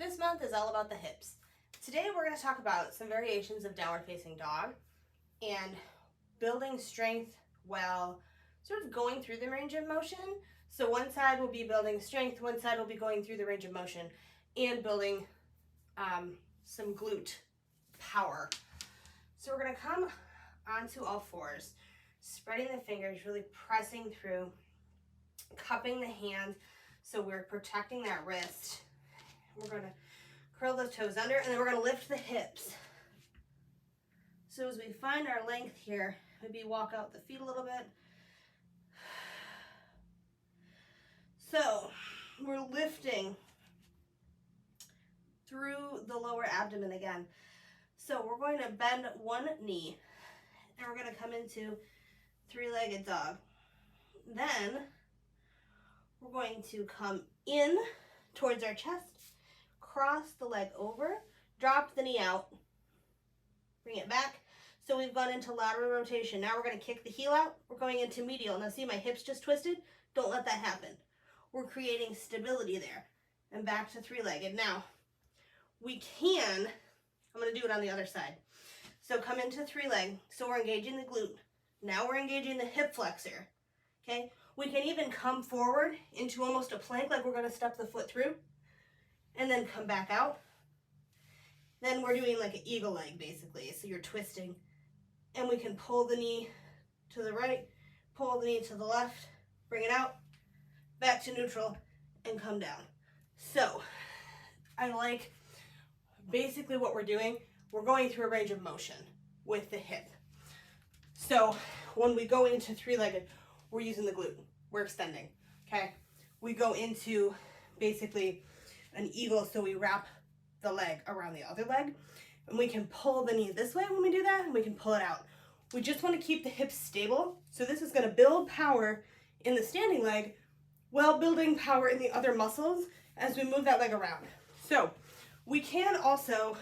This month is all about the hips. Today we're going to talk about some variations of downward facing dog and building strength while sort of going through the range of motion. So one side will be building strength, one side will be going through the range of motion and building some glute power. So we're going to come onto all fours, spreading the fingers, really pressing through, cupping the hand so we're protecting that wrist. We're going to curl those toes under, and then we're going to lift the hips. So as we find our length here, maybe walk out the feet a little bit. So we're lifting through the lower abdomen again. So we're going to bend one knee, and we're going to come into three-legged dog. Then we're going to come in towards our chest, cross the leg over, drop the knee out, bring it back. So we've gone into lateral rotation. Now we're going to kick the heel out. We're going into medial. Now see, my hips just twisted. Don't let that happen. We're creating stability there. And back to three-legged. Now, we can, I'm going to do it on the other side. So come into three-leg. So we're engaging the glute. Now we're engaging the hip flexor. Okay? We can even come forward into almost a plank, like we're going to step the foot through. And then come back out. Then we're doing like an eagle leg, basically. So you're twisting. And we can pull the knee to the right, pull the knee to the left, bring it out, back to neutral, and come down. So I like basically what we're doing. We're going through a range of motion with the hip. So when we go into three-legged, we're using the glute. We're extending, okay? We go into basically an eagle, so we wrap the leg around the other leg, and we can pull the knee this way when we do that, and we can pull it out. We just want to keep the hips stable, so this is going to build power in the standing leg while building power in the other muscles as we move that leg around. So we can also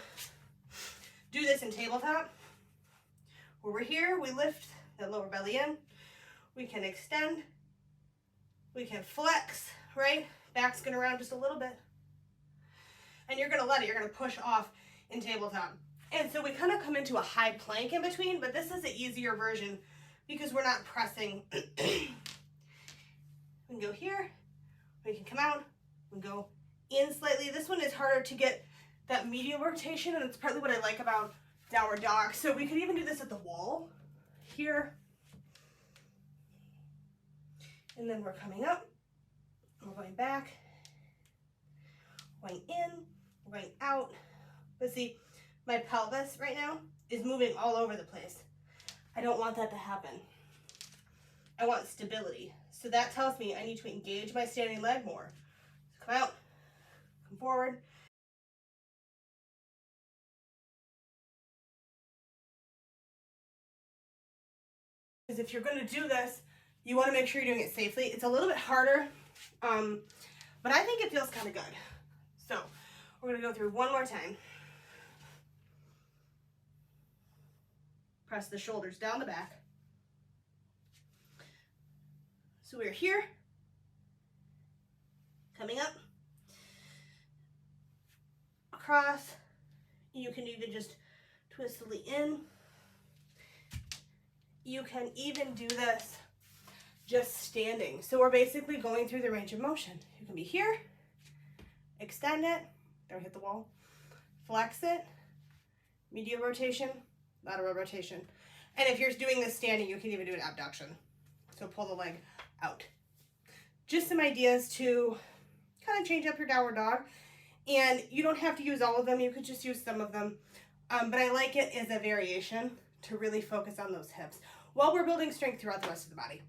do this in tabletop. Where we're here, we lift that lower belly in, we can extend, we can flex, right? Back's going around just a little bit. And you're going to let it, you're going to push off in tabletop. And so we kind of come into a high plank in between, but this is an easier version because we're not pressing. We can go here, we can come out, we can go in slightly. This one is harder to get that medial rotation, and it's partly what I like about downward dog. So we could even do this at the wall here. And then we're coming up, we're going back, going in, we're going out. But see, my pelvis right now is moving all over the place. I don't want that to happen. I want stability. So that tells me I need to engage my standing leg more. So come out, come forward. Because if you're going to do this, you want to make sure you're doing it safely. It's a little bit harder, but I think it feels kind of good. So we're going to go through one more time. Press the shoulders down the back. So we're here, coming up, across. You can even just twist the knee in. You can even do this just standing. So we're basically going through the range of motion. You can be here, extend it, don't hit the wall, flex it, medial rotation, lateral rotation. And if you're doing this standing, you can even do an abduction. So pull the leg out. Just some ideas to kind of change up your downward dog. And you don't have to use all of them. You could just use some of them. But I like it as a variation to really focus on those hips while we're building strength throughout the rest of the body.